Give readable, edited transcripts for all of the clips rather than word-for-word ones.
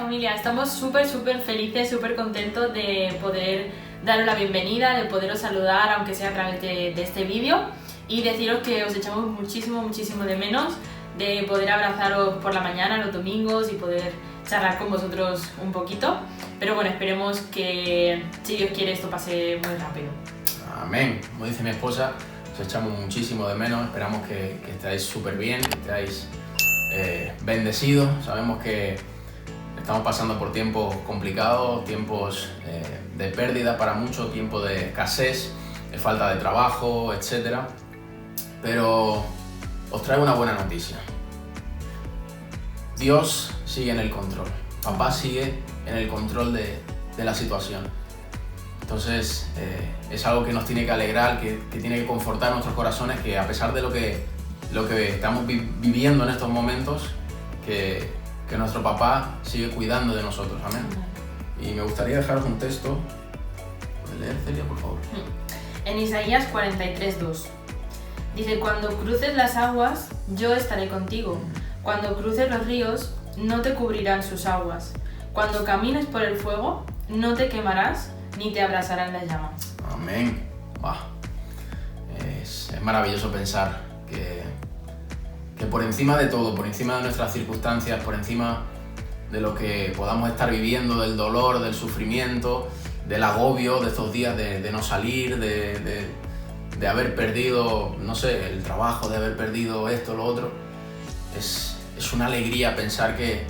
familia, estamos súper felices, súper contentos de poder daros la bienvenida, de poderos saludar, aunque sea a través de este vídeo, y deciros que os echamos muchísimo de menos, de poder abrazaros por la mañana, los domingos, y poder charlar con vosotros un poquito. Pero bueno, esperemos que, si Dios quiere, esto pase muy rápido. Amén. Como dice mi esposa, os echamos muchísimo de menos, esperamos que estéis súper bien, que estéis bendecidos. Sabemos que estamos pasando por tiempos complicados, tiempos de pérdida para muchos, tiempos de escasez, de falta de trabajo, etc. Pero os traigo una buena noticia. Dios sigue en el control. Papá sigue en el control de la situación. Entonces es algo que nos tiene que alegrar, que tiene que confortar nuestros corazones, que a pesar de lo que estamos viviendo en estos momentos, que nuestro papá sigue cuidando de nosotros. Amén. Y me gustaría dejaros un texto. ¿Puedes leer, Celia, por favor? En Isaías 43:2 dice: cuando cruces las aguas, yo estaré contigo. Cuando cruces los ríos, no te cubrirán sus aguas. Cuando camines por el fuego, no te quemarás, ni te abrasarán las llamas. Amén. Es maravilloso pensar que por encima de todo, por encima de nuestras circunstancias, por encima de lo que podamos estar viviendo, del dolor, del sufrimiento, del agobio de estos días de no salir, de haber perdido, no sé, el trabajo, de haber perdido esto, lo otro, es una alegría pensar que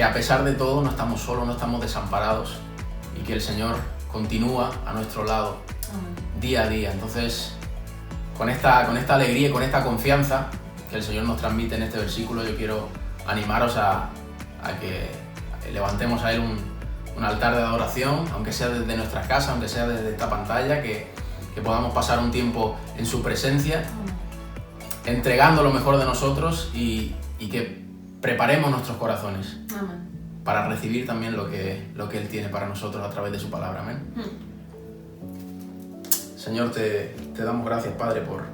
a pesar de todo no estamos solos, no estamos desamparados, y que el Señor continúa a nuestro lado día a día. Entonces, con esta alegría y con esta confianza que el Señor nos transmite en este versículo, yo quiero animaros a que levantemos a Él un altar de adoración, aunque sea desde nuestras casas, aunque sea desde esta pantalla, que podamos pasar un tiempo en su presencia, entregando lo mejor de nosotros, y que preparemos nuestros corazones para recibir también lo que Él tiene para nosotros a través de su palabra. Amén. Señor, te damos gracias, Padre, por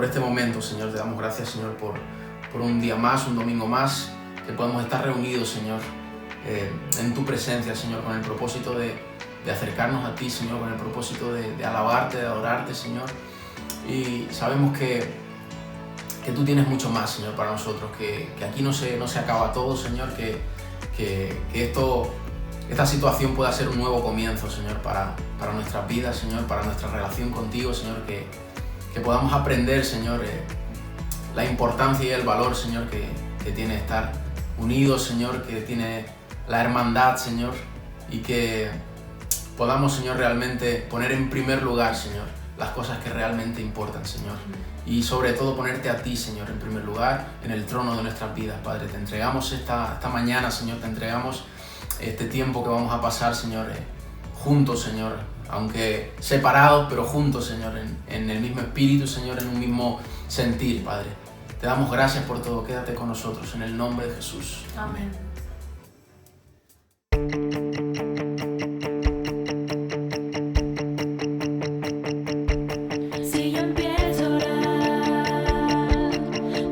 este momento. Señor, te damos gracias, Señor, por un día más, un domingo más, que podemos estar reunidos, Señor, en tu presencia, Señor, con el propósito de acercarnos a ti, Señor, con el propósito de alabarte, de adorarte, Señor. Y sabemos que tú tienes mucho más, Señor, para nosotros, que aquí no se acaba todo, Señor, que esta situación pueda ser un nuevo comienzo, Señor, para nuestras vidas, Señor, para nuestra relación contigo, Señor, que podamos aprender, Señor, la importancia y el valor, Señor, que tiene estar unidos, Señor, que tiene la hermandad, Señor, y que podamos, Señor, realmente poner en primer lugar, Señor, las cosas que realmente importan, Señor. Y sobre todo ponerte a ti, Señor, en primer lugar, en el trono de nuestras vidas, Padre. Te entregamos esta mañana, Señor, te entregamos este tiempo que vamos a pasar, Señor, juntos, Señor, aunque separados, pero juntos, Señor, en el mismo espíritu, Señor, en un mismo sentir, Padre. Te damos gracias por todo. Quédate con nosotros, en el nombre de Jesús. Amén.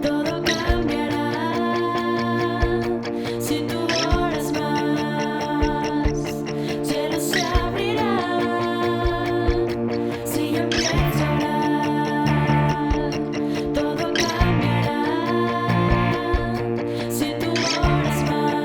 Todo cambiará si tú oras más.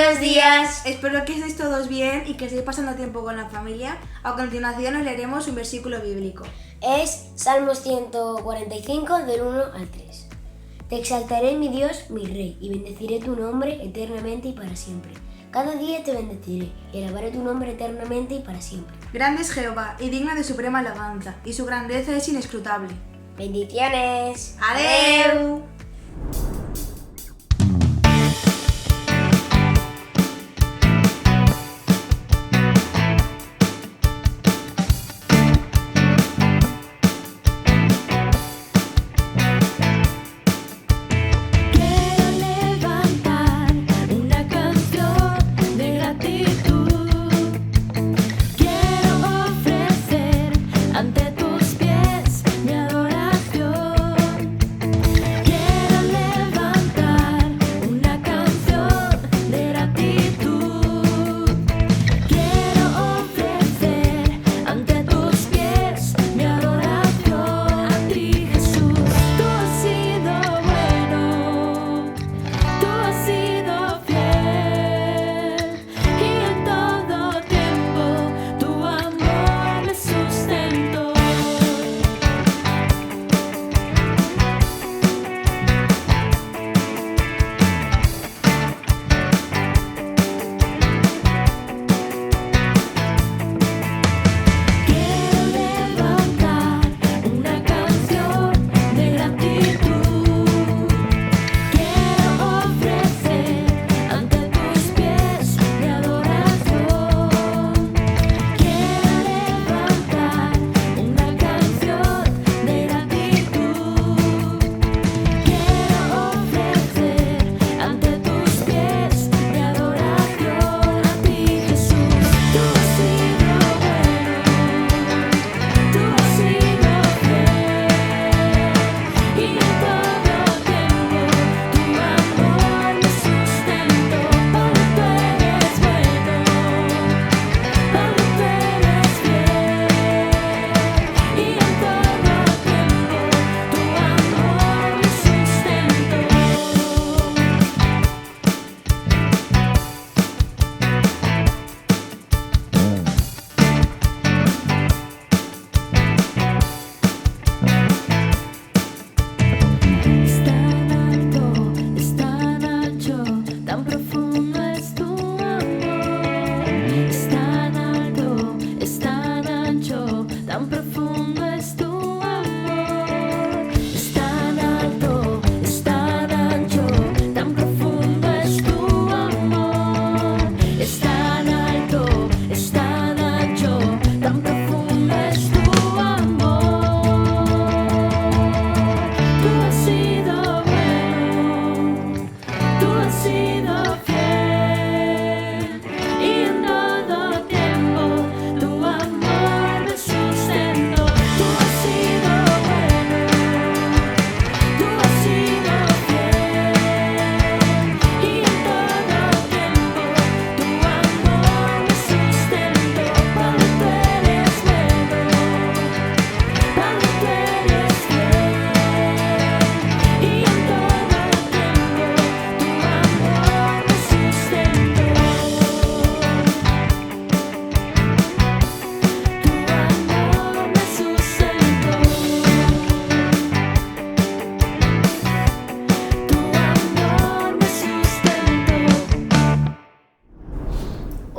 Buenos días. Espero que estéis todos bien y que estéis pasando tiempo con la familia. A continuación os leeremos un versículo bíblico. Es Salmos 145 del 1 al 3. Te exaltaré, mi Dios, mi Rey, y bendeciré tu nombre eternamente y para siempre. Cada día te bendeciré y alabaré tu nombre eternamente y para siempre. Grande es Jehová y digno de suprema alabanza, y su grandeza es inescrutable. Bendiciones. ¡Adeu!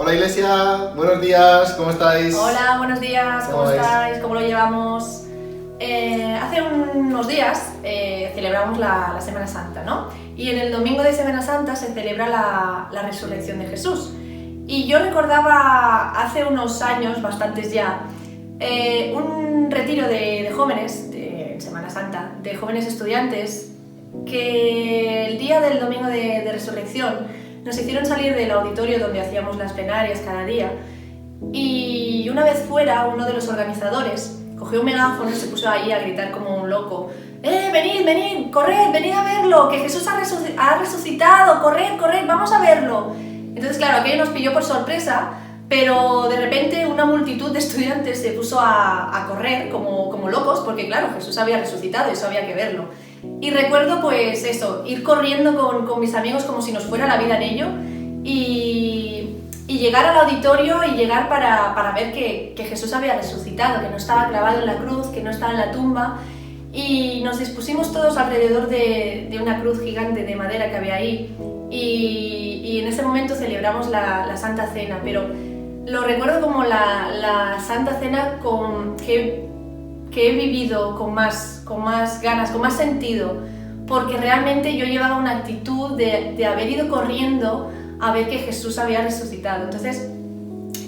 Hola Iglesia, buenos días, ¿cómo estáis? Hola, buenos días, ¿cómo estáis? ¿Cómo lo llevamos? Hace unos días celebramos la Semana Santa, ¿no? Y en el domingo de Semana Santa se celebra la resurrección de Jesús. Y yo recordaba hace unos años, bastantes ya, un retiro de jóvenes, en Semana Santa, de jóvenes estudiantes, que el día del domingo de resurrección nos hicieron salir del auditorio donde hacíamos las plenarias cada día, y una vez fuera, uno de los organizadores cogió un megáfono y se puso ahí a gritar como un loco: venid, venid, corred, venid a verlo, que Jesús ha resucitado, corred, corred, vamos a verlo. Entonces claro, aquello nos pilló por sorpresa, pero de repente una multitud de estudiantes se puso a correr como locos, porque claro, Jesús había resucitado y eso había que verlo. Y recuerdo pues eso, ir corriendo con mis amigos como si nos fuera la vida en ello, y llegar al auditorio y llegar para ver que Jesús había resucitado, que no estaba clavado en la cruz, que no estaba en la tumba, y nos dispusimos todos alrededor de una cruz gigante de madera que había ahí, y en ese momento celebramos la Santa Cena, pero lo recuerdo como la Santa Cena que he vivido con más ganas, con más sentido, porque realmente yo llevaba una actitud de haber ido corriendo a ver que Jesús había resucitado. Entonces,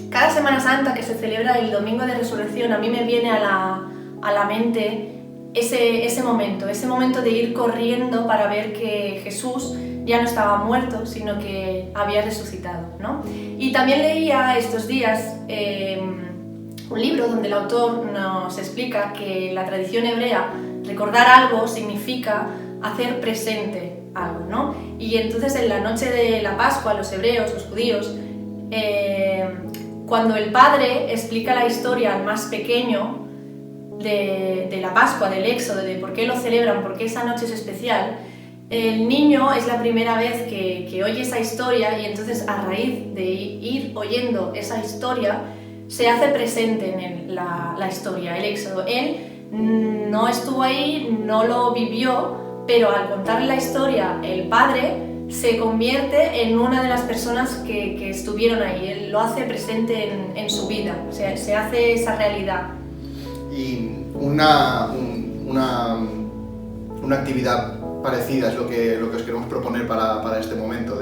cada Semana Santa que se celebra el Domingo de Resurrección, a mí me viene a la mente ese momento de ir corriendo para ver que Jesús ya no estaba muerto, sino que había resucitado, ¿no? Y también leía estos días un libro donde el autor nos explica que en la tradición hebrea recordar algo significa hacer presente algo, ¿no? Y entonces en la noche de la Pascua, los hebreos, los judíos, cuando el padre explica la historia al más pequeño de la Pascua, del Éxodo, de por qué lo celebran, por qué esa noche es especial, el niño es la primera vez que oye esa historia, y entonces a raíz de ir oyendo esa historia se hace presente en la historia, el Éxodo. Él no estuvo ahí, no lo vivió, pero al contarle la historia, el padre se convierte en una de las personas que estuvieron ahí. Él lo hace presente en su vida, o sea, se hace esa realidad. Y una actividad parecida es lo que os queremos proponer para este momento,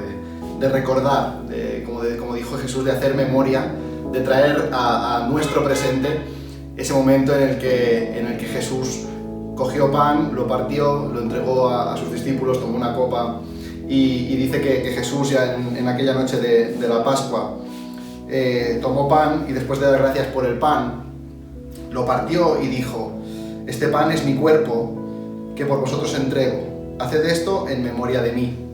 de recordar, como dijo Jesús, de hacer memoria, de traer a nuestro presente ese momento en el que Jesús cogió pan, lo partió, lo entregó a sus discípulos, tomó una copa y dice que Jesús ya en aquella noche de la Pascua tomó pan y después de dar gracias por el pan, lo partió y dijo: este pan es mi cuerpo que por vosotros entrego, haced esto en memoria de mí.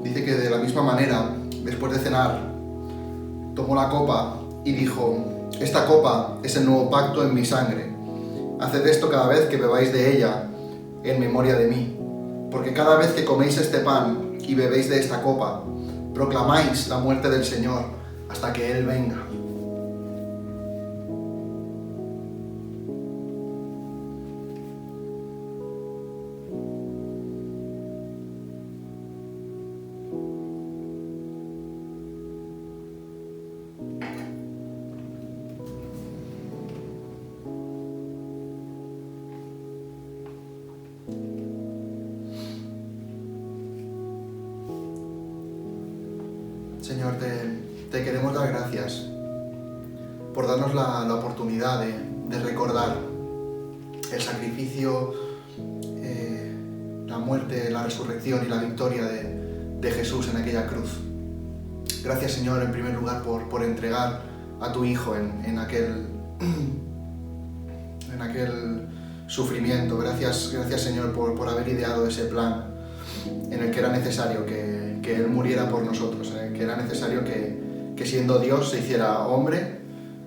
Dice que de la misma manera, después de cenar, tomó la copa y dijo: esta copa es el nuevo pacto en mi sangre. Haced esto cada vez que bebáis de ella en memoria de mí. Porque cada vez que coméis este pan y bebéis de esta copa, proclamáis la muerte del Señor hasta que Él venga. Señor, te queremos dar gracias por darnos la oportunidad de recordar el sacrificio, la muerte, la resurrección y la victoria de Jesús en aquella cruz. Gracias, Señor, en primer lugar por entregar a tu Hijo en aquel sufrimiento. Gracias, Señor, por haber ideado ese plan en el que era necesario que Él muriera por nosotros, que era necesario que siendo Dios se hiciera hombre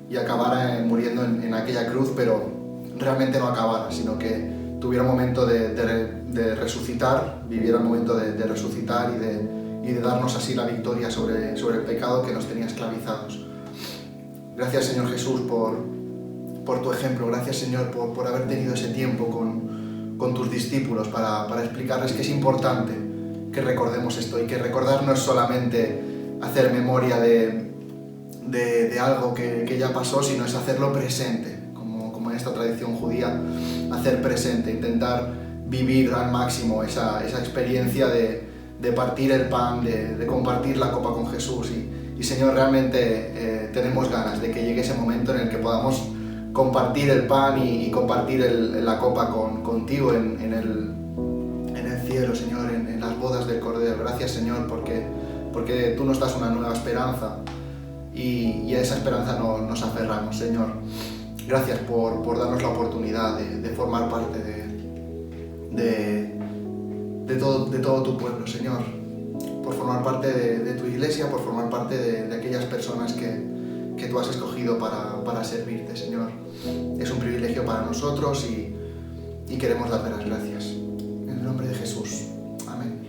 y acabara muriendo en aquella cruz, pero realmente no acabara, sino que tuviera un momento de resucitar, viviera un momento de resucitar y de darnos así la victoria sobre el pecado que nos tenía esclavizados. Gracias, Señor Jesús, por tu ejemplo. Gracias, Señor, por haber tenido ese tiempo con tus discípulos para explicarles que es importante que recordemos esto, y que recordar no es solamente hacer memoria de algo que ya pasó, sino es hacerlo presente, como en esta tradición judía, hacer presente, intentar vivir al máximo esa experiencia de partir el pan, de compartir la copa con Jesús. Y Señor, realmente tenemos ganas de que llegue ese momento en el que podamos compartir el pan y compartir la copa contigo en el cielo, Señor, en las bodas del Cordero. Gracias, Señor, porque tú nos das una nueva esperanza y a esa esperanza nos aferramos, Señor. Gracias por darnos la oportunidad de formar parte de todo tu pueblo, Señor. Por formar parte de tu iglesia, por formar parte de aquellas personas que tú has escogido para servirte, Señor. Es un privilegio para nosotros y queremos darte las gracias. En el nombre de Jesús. Amén.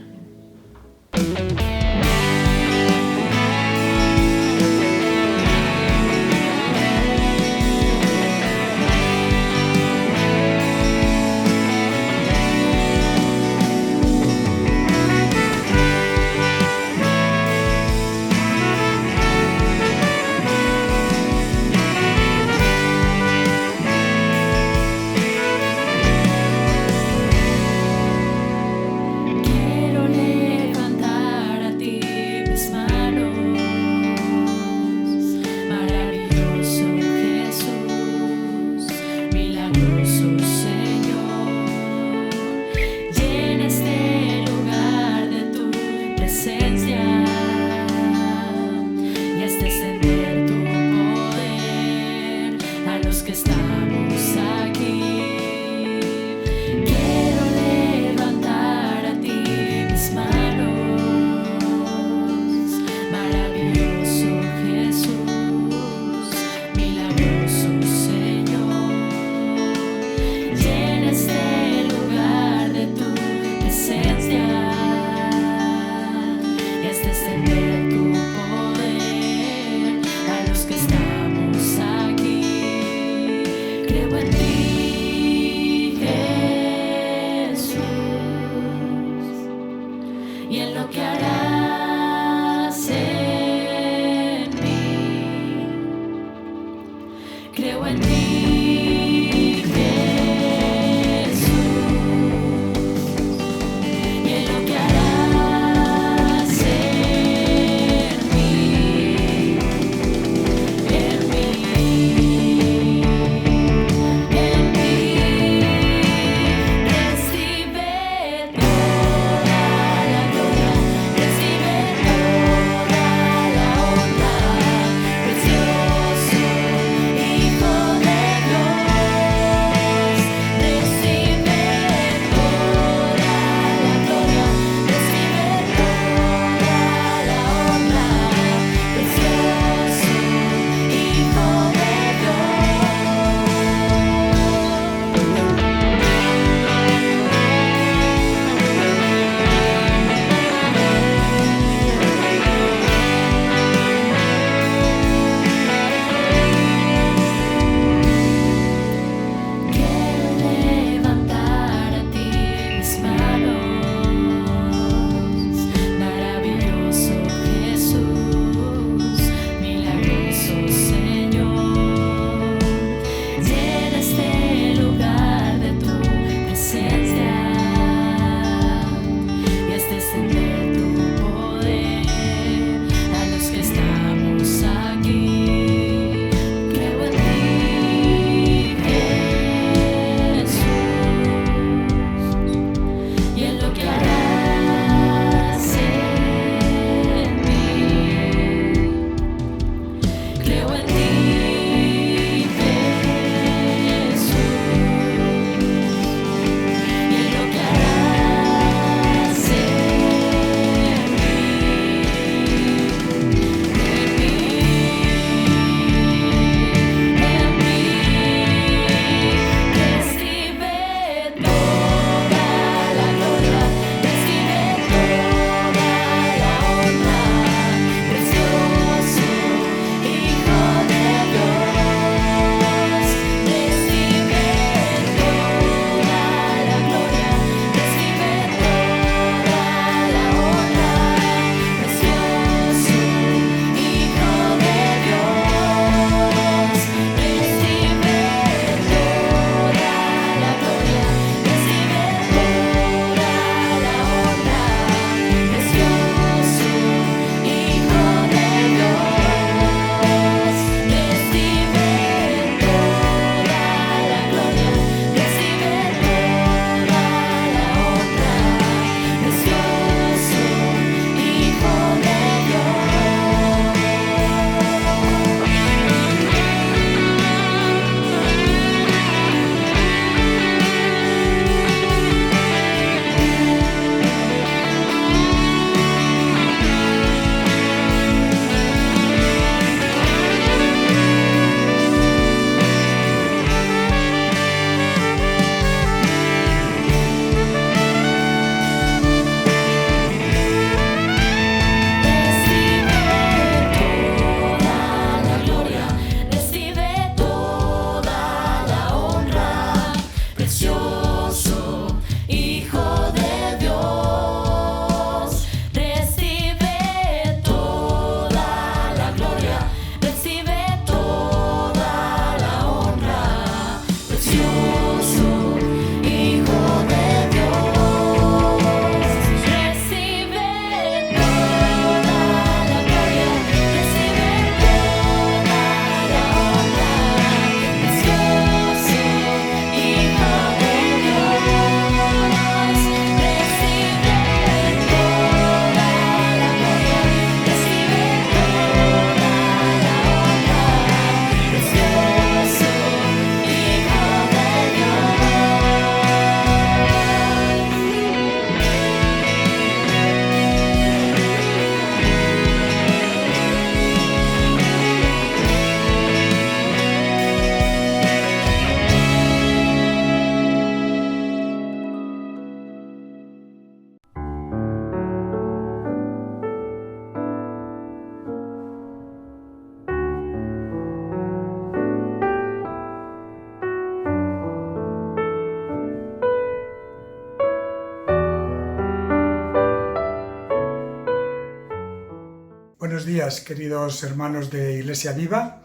Buenos días, queridos hermanos de Iglesia Viva.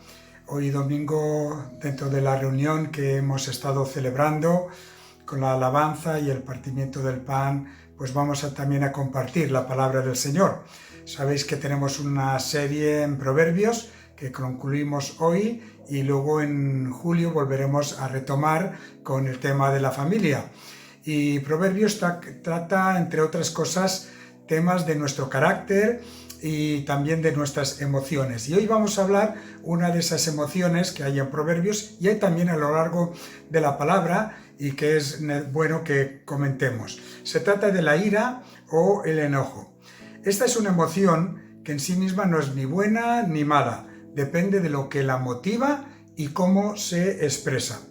Hoy domingo, dentro de la reunión que hemos estado celebrando con la alabanza y el partimiento del pan, pues vamos también a compartir la palabra del Señor. Sabéis que tenemos una serie en Proverbios que concluimos hoy y luego en julio volveremos a retomar con el tema de la familia. Y Proverbios trata, entre otras cosas, temas de nuestro carácter y también de nuestras emociones. Y hoy vamos a hablar una de esas emociones que hay en Proverbios y hay también a lo largo de la palabra y que es bueno que comentemos. Se trata de la ira o el enojo. Esta es una emoción que en sí misma no es ni buena ni mala, depende de lo que la motiva y cómo se expresa.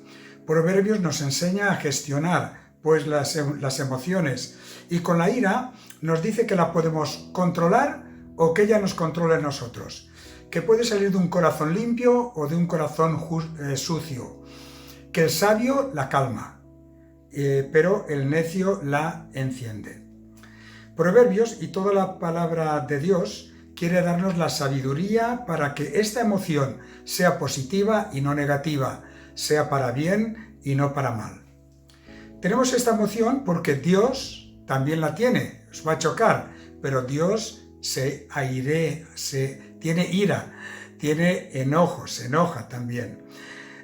Proverbios nos enseña a gestionar pues las emociones, y con la ira nos dice que la podemos controlar o que ella nos controla a nosotros, que puede salir de un corazón limpio o de un corazón sucio, que el sabio la calma, pero el necio la enciende. Proverbios y toda la palabra de Dios quiere darnos la sabiduría para que esta emoción sea positiva y no negativa, sea para bien y no para mal. Tenemos esta emoción porque Dios también la tiene, os va a chocar, pero Dios tiene ira, tiene enojo, se enoja también.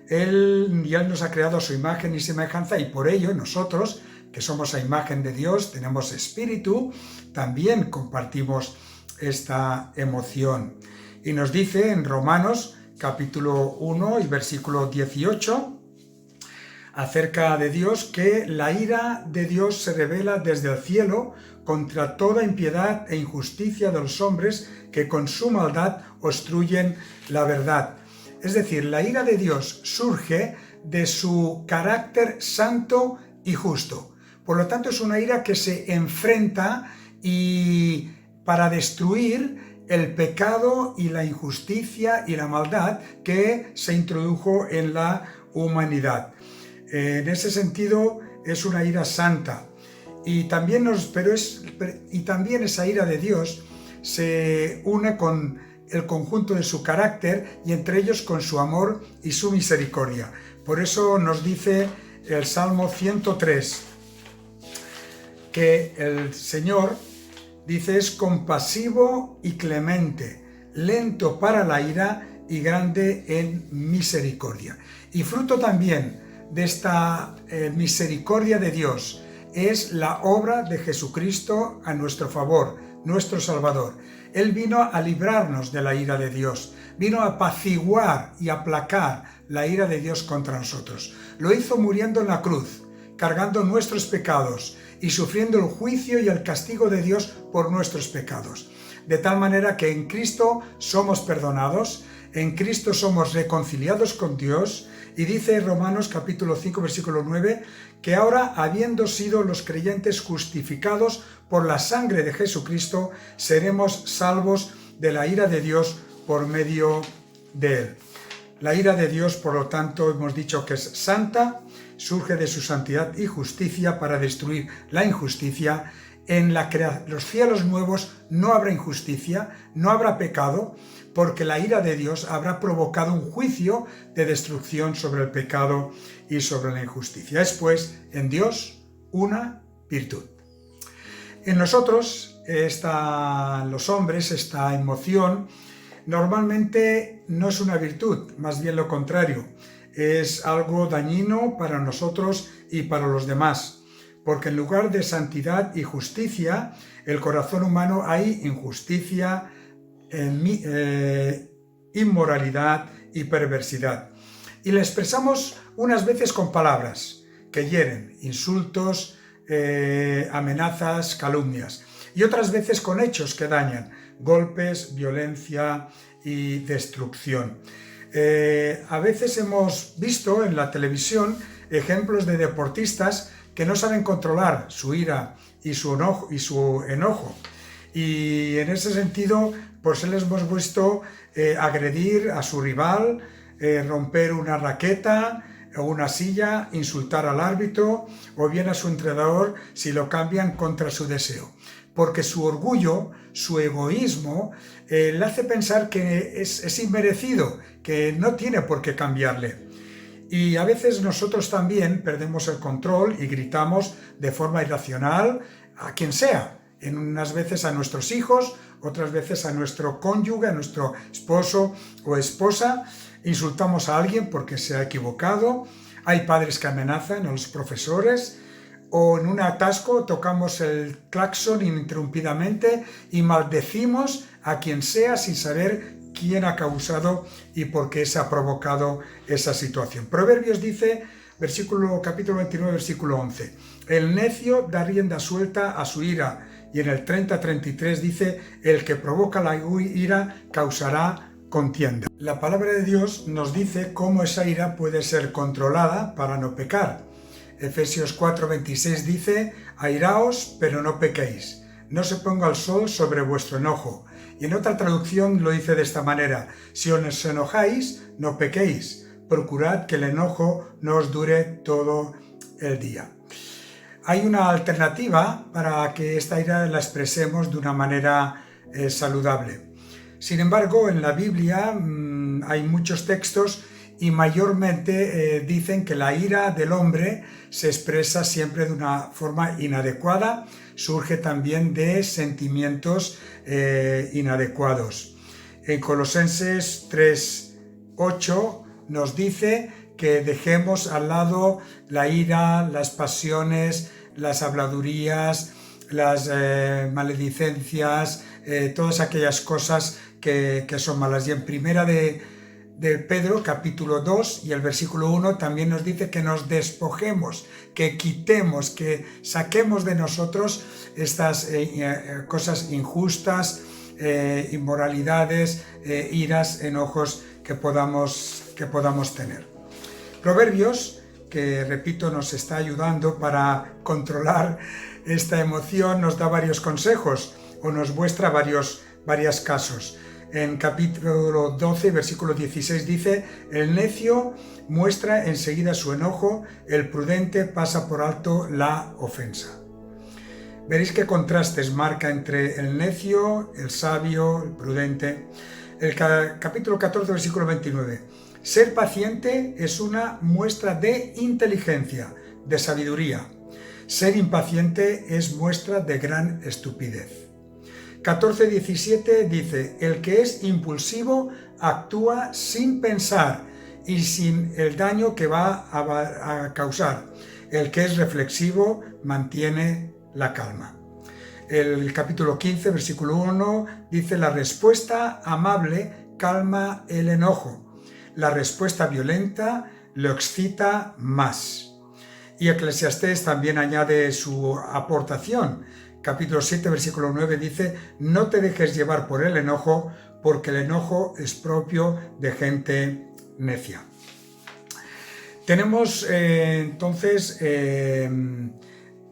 Él ya nos ha creado a su imagen y semejanza y por ello nosotros, que somos a imagen de Dios, tenemos espíritu, también compartimos esta emoción. Y nos dice en Romanos capítulo 1 y versículo 18, acerca de Dios, que la ira de Dios se revela desde el cielo contra toda impiedad e injusticia de los hombres que con su maldad obstruyen la verdad. Es decir, la ira de Dios surge de su carácter santo y justo. Por lo tanto, es una ira que se enfrenta y para destruir el pecado y la injusticia y la maldad que se introdujo en la humanidad. En ese sentido es una ira santa y también esa ira de Dios se une con el conjunto de su carácter y entre ellos con su amor y su misericordia. Por eso nos dice el Salmo 103 que el Señor dice es compasivo y clemente, lento para la ira y grande en misericordia. Y fruto también de esta misericordia de Dios es la obra de Jesucristo a nuestro favor, nuestro Salvador. Él vino a librarnos de la ira de Dios, vino a apaciguar y aplacar la ira de Dios contra nosotros. Lo hizo muriendo en la cruz, cargando nuestros pecados y sufriendo el juicio y el castigo de Dios por nuestros pecados. De tal manera que en Cristo somos perdonados, en Cristo somos reconciliados con Dios. Y dice Romanos capítulo 5 versículo 9 que ahora, habiendo sido los creyentes justificados por la sangre de Jesucristo, seremos salvos de la ira de Dios por medio de él. La ira de Dios, por lo tanto, hemos dicho que es santa, surge de su santidad y justicia para destruir la injusticia. En los cielos nuevos no habrá injusticia, no habrá pecado, porque la ira de Dios habrá provocado un juicio de destrucción sobre el pecado y sobre la injusticia. Es pues en Dios una virtud. En nosotros, los hombres, esta emoción normalmente no es una virtud, más bien lo contrario. Es algo dañino para nosotros y para los demás, porque en lugar de santidad y justicia, el corazón humano hay injusticia, inmoralidad y perversidad. Y la expresamos unas veces con palabras que hieren, insultos, amenazas, calumnias, y otras veces con hechos que dañan, golpes, violencia y destrucción. A veces hemos visto en la televisión ejemplos de deportistas que no saben controlar su ira y su enojo. Y en ese sentido, pues les hemos visto agredir a su rival, romper una raqueta o una silla, insultar al árbitro o bien a su entrenador si lo cambian contra su deseo. porque su orgullo, su egoísmo, le hace pensar que es inmerecido, que no tiene por qué cambiarle. Y a veces nosotros también perdemos el control y gritamos de forma irracional a quien sea, en unas veces a nuestros hijos, otras veces a nuestro cónyuge, a nuestro esposo o esposa, insultamos a alguien porque se ha equivocado, hay padres que amenazan a los profesores, o en un atasco tocamos el claxon ininterrumpidamente y maldecimos a quien sea sin saber quién ha causado y por qué se ha provocado esa situación. Proverbios dice, capítulo 29, versículo 11, el necio da rienda suelta a su ira, y en el 30-33 dice, el que provoca la ira causará contienda. La palabra de Dios nos dice cómo esa ira puede ser controlada para no pecar. Efesios 4:26 dice, airaos, pero no pequéis, no se ponga el sol sobre vuestro enojo. Y en otra traducción lo dice de esta manera, si os enojáis, no pequéis, procurad que el enojo no os dure todo el día. Hay una alternativa para que esta ira la expresemos de una manera saludable. Sin embargo, en la Biblia hay muchos textos y mayormente dicen que la ira del hombre se expresa siempre de una forma inadecuada, surge también de sentimientos inadecuados. En Colosenses 3:8 nos dice que dejemos al lado la ira, las pasiones, las habladurías, las maledicencias, todas aquellas cosas que son malas. Y en primera de Pedro, capítulo 2 y el versículo 1 también nos dice que nos despojemos, que quitemos, que saquemos de nosotros estas cosas injustas, inmoralidades, iras, enojos que podamos tener. Proverbios, que repito nos está ayudando para controlar esta emoción, nos da varios consejos o nos muestra varios casos. En capítulo 12, versículo 16 dice, el necio muestra enseguida su enojo, el prudente pasa por alto la ofensa. Veréis qué contrastes marca entre el necio, el sabio, el prudente. El capítulo 14, versículo 29. Ser paciente es una muestra de inteligencia, de sabiduría. Ser impaciente es muestra de gran estupidez. 14:17 dice, el que es impulsivo actúa sin pensar y sin el daño que va a causar. El que es reflexivo mantiene la calma. El capítulo 15, versículo 1 dice, la respuesta amable calma el enojo. La respuesta violenta lo excita más. Y Eclesiastés también añade su aportación. Capítulo 7, versículo 9 dice, no te dejes llevar por el enojo, porque el enojo es propio de gente necia. Tenemos entonces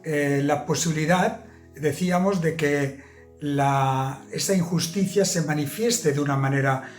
la posibilidad, decíamos, de que esa injusticia se manifieste de una manera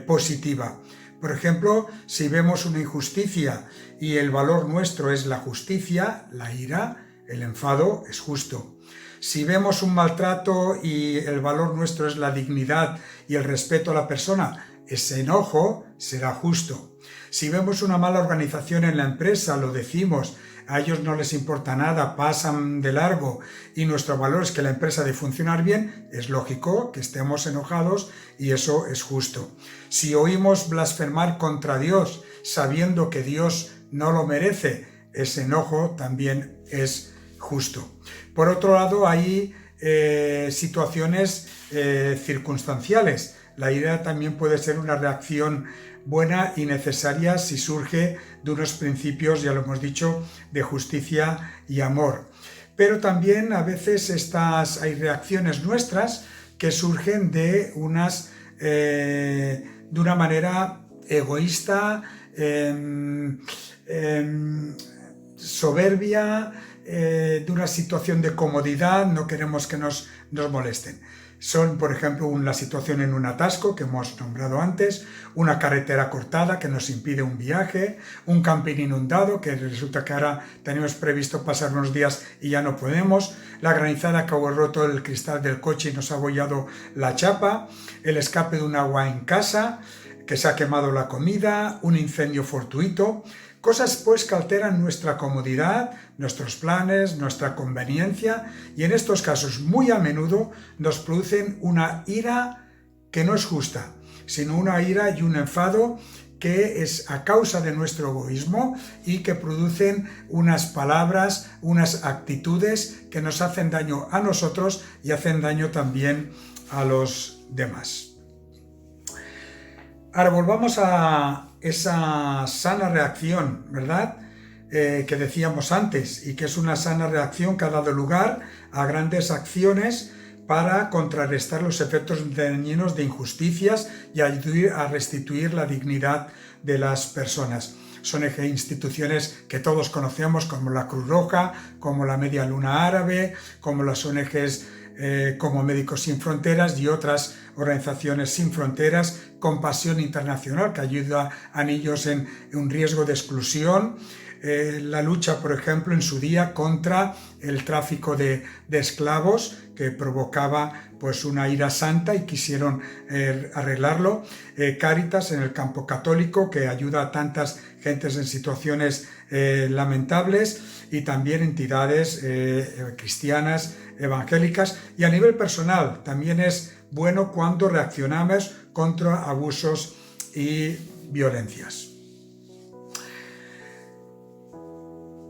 positiva. Por ejemplo, si vemos una injusticia y el valor nuestro es la justicia, la ira, el enfado es justo. Si vemos un maltrato y el valor nuestro es la dignidad y el respeto a la persona, ese enojo será justo. Si vemos una mala organización en la empresa, lo decimos, a ellos no les importa nada, pasan de largo y nuestro valor es que la empresa debe funcionar bien, es lógico que estemos enojados y eso es justo. Si oímos blasfemar contra Dios sabiendo que Dios no lo merece, ese enojo también es justo. Por otro lado, hay situaciones circunstanciales. La ira también puede ser una reacción buena y necesaria si surge de unos principios, ya lo hemos dicho, de justicia y amor. Pero también a veces hay reacciones nuestras que surgen de una manera egoísta, soberbia, de una situación de comodidad, no queremos que nos molesten. Son, por ejemplo, la situación en un atasco que hemos nombrado antes, una carretera cortada que nos impide un viaje, un camping inundado que resulta que ahora tenemos previsto pasar unos días y ya no podemos, la granizada que ha roto el cristal del coche y nos ha abollado la chapa, el escape de un agua en casa, que se ha quemado la comida, un incendio fortuito. Cosas pues que alteran nuestra comodidad, nuestros planes, nuestra conveniencia y en estos casos muy a menudo nos producen una ira que no es justa, sino una ira y un enfado que es a causa de nuestro egoísmo y que producen unas palabras, unas actitudes que nos hacen daño a nosotros y hacen daño también a los demás. Ahora volvamos a esa sana reacción, ¿verdad? Que decíamos antes y que es una sana reacción que ha dado lugar a grandes acciones para contrarrestar los efectos dañinos de injusticias y ayudar a restituir la dignidad de las personas. Son instituciones que todos conocemos como la Cruz Roja, como la Media Luna Árabe, como las ONGs como Médicos Sin Fronteras y otras organizaciones sin fronteras, Compasión Internacional, que ayuda a niños en un riesgo de exclusión, la lucha, por ejemplo, en su día contra el tráfico de esclavos, que provocaba pues una ira santa y quisieron arreglarlo, Cáritas en el campo católico, que ayuda a tantas gentes en situaciones lamentables, y también entidades cristianas, evangélicas, y a nivel personal también es bueno cuando reaccionamos contra abusos y violencias.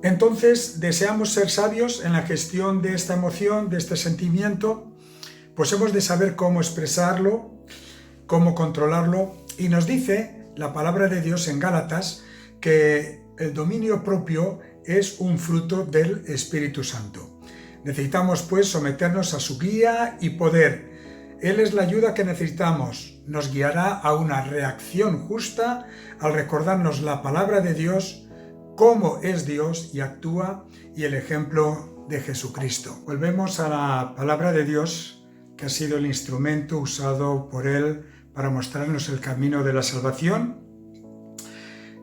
Entonces, deseamos ser sabios en la gestión de esta emoción, de este sentimiento, pues hemos de saber cómo expresarlo, cómo controlarlo, y nos dice la palabra de Dios en Gálatas que el dominio propio es un fruto del Espíritu Santo. Necesitamos pues someternos a su guía y poder. Él es la ayuda que necesitamos, nos guiará a una reacción justa al recordarnos la palabra de Dios, cómo es Dios y actúa, y el ejemplo de Jesucristo. Volvemos a la palabra de Dios, que ha sido el instrumento usado por Él para mostrarnos el camino de la salvación.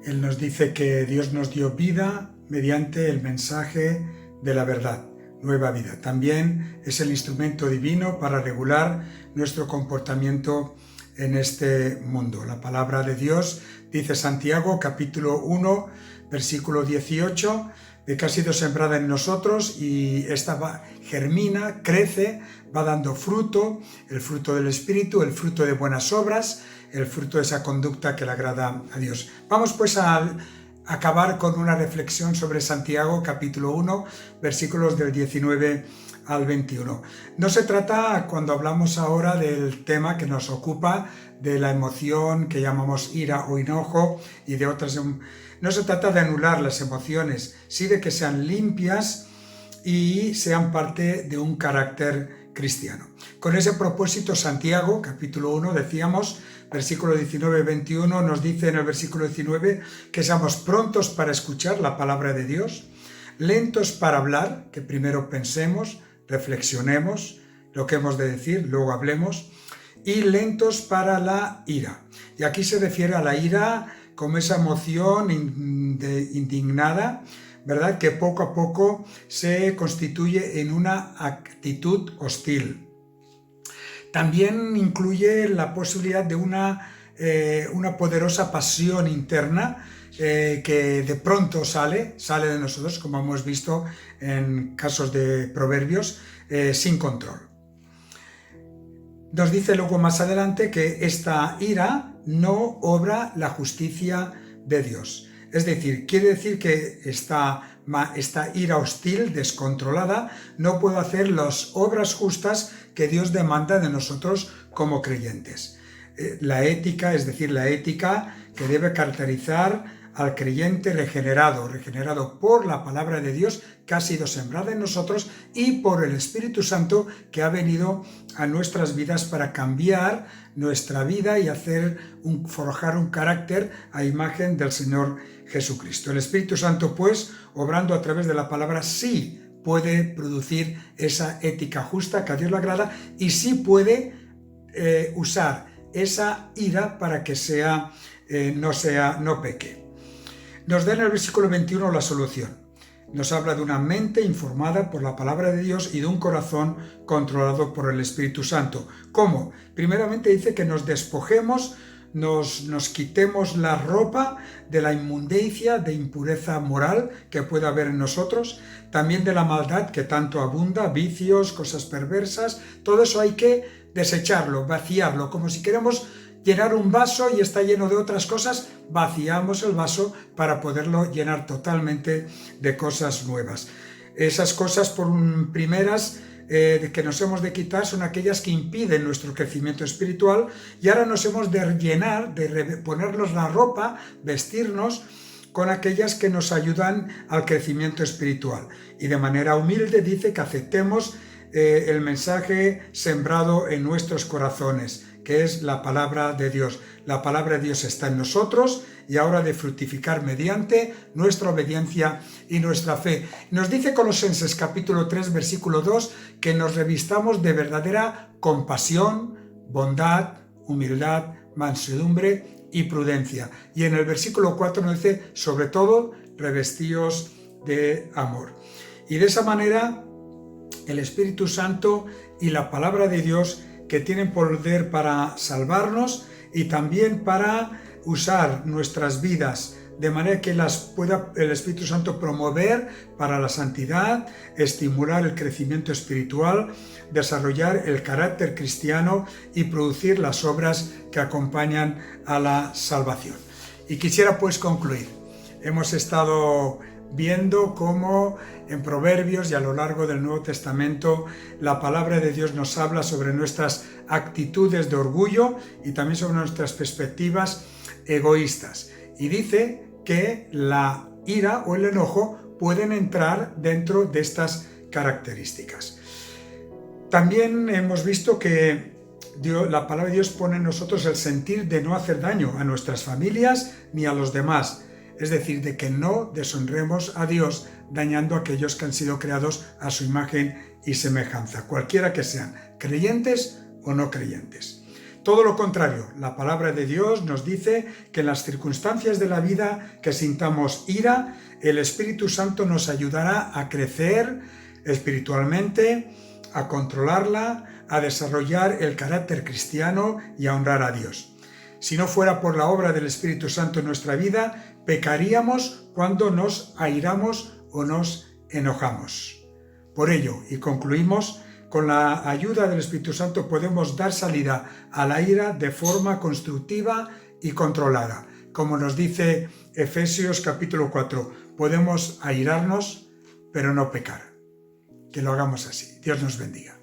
Él nos dice que Dios nos dio vida mediante el mensaje de la verdad, nueva vida. También es el instrumento divino para regular nuestro comportamiento en este mundo. La palabra de Dios, dice Santiago, capítulo 1, versículo 18, de que ha sido sembrada en nosotros y esta germina, crece, va dando fruto, el fruto del Espíritu, el fruto de buenas obras, el fruto de esa conducta que le agrada a Dios. Vamos pues a acabar con una reflexión sobre Santiago, capítulo 1, versículos del 19 al 21. No se trata, cuando hablamos ahora del tema que nos ocupa, de la emoción que llamamos ira o enojo y de otras. No se trata de anular las emociones, sí de que sean limpias y sean parte de un carácter cristiano. Con ese propósito, Santiago, capítulo 1, decíamos, versículo 19-21, nos dice en el versículo 19 que seamos prontos para escuchar la palabra de Dios, lentos para hablar, que primero pensemos, reflexionemos lo que hemos de decir, luego hablemos, y lentos para la ira. Y aquí se refiere a la ira como esa emoción indignada, ¿verdad?, que poco a poco se constituye en una actitud hostil. También incluye la posibilidad de una poderosa pasión interna que de pronto sale de nosotros, como hemos visto en casos de Proverbios, sin control. Nos dice luego más adelante que esta ira no obra la justicia de Dios. Es decir, quiere decir que esta ira hostil, descontrolada, no puede hacer las obras justas que Dios demanda de nosotros como creyentes. La ética, es decir, la ética que debe caracterizar al creyente regenerado por la palabra de Dios que ha sido sembrada en nosotros y por el Espíritu Santo que ha venido a nuestras vidas para cambiar nuestra vida y forjar un carácter a imagen del Señor Jesucristo. El Espíritu Santo, pues, obrando a través de la palabra, sí puede producir esa ética justa que a Dios le agrada y sí puede usar esa ira para que no peque. Nos da en el versículo 21 la solución. Nos habla de una mente informada por la palabra de Dios y de un corazón controlado por el Espíritu Santo. ¿Cómo? Primeramente dice que nos despojemos, nos quitemos la ropa de la inmundicia, de impureza moral que pueda haber en nosotros, también de la maldad que tanto abunda, vicios, cosas perversas, todo eso hay que desecharlo, vaciarlo, como si queremos llenar un vaso y está lleno de otras cosas, vaciamos el vaso para poderlo llenar totalmente de cosas nuevas. Esas cosas primeras que nos hemos de quitar son aquellas que impiden nuestro crecimiento espiritual y ahora nos hemos de llenar, de ponernos la ropa, vestirnos con aquellas que nos ayudan al crecimiento espiritual. Y de manera humilde dice que aceptemos el mensaje sembrado en nuestros corazones, que es la palabra de Dios. La palabra de Dios está en nosotros y ahora de fructificar mediante nuestra obediencia y nuestra fe. Nos dice Colosenses capítulo 3, versículo 2, que nos revistamos de verdadera compasión, bondad, humildad, mansedumbre y prudencia. Y en el versículo 4 nos dice, sobre todo, revestíos de amor. Y de esa manera, el Espíritu Santo y la palabra de Dios, que tienen poder para salvarnos y también para usar nuestras vidas de manera que las pueda el Espíritu Santo promover para la santidad, estimular el crecimiento espiritual, desarrollar el carácter cristiano y producir las obras que acompañan a la salvación. Y quisiera pues concluir. Hemos estado viendo cómo en Proverbios y a lo largo del Nuevo Testamento la palabra de Dios nos habla sobre nuestras actitudes de orgullo y también sobre nuestras perspectivas egoístas. Y dice que la ira o el enojo pueden entrar dentro de estas características. También hemos visto que la palabra de Dios pone en nosotros el sentir de no hacer daño a nuestras familias ni a los demás. Es decir, de que no deshonremos a Dios dañando a aquellos que han sido creados a su imagen y semejanza, cualquiera que sean, creyentes o no creyentes. Todo lo contrario, la palabra de Dios nos dice que en las circunstancias de la vida que sintamos ira, el Espíritu Santo nos ayudará a crecer espiritualmente, a controlarla, a desarrollar el carácter cristiano y a honrar a Dios. Si no fuera por la obra del Espíritu Santo en nuestra vida, pecaríamos cuando nos airamos o nos enojamos. Por ello, y concluimos, con la ayuda del Espíritu Santo podemos dar salida a la ira de forma constructiva y controlada. Como nos dice Efesios capítulo 4, podemos airarnos, pero no pecar. Que lo hagamos así. Dios nos bendiga.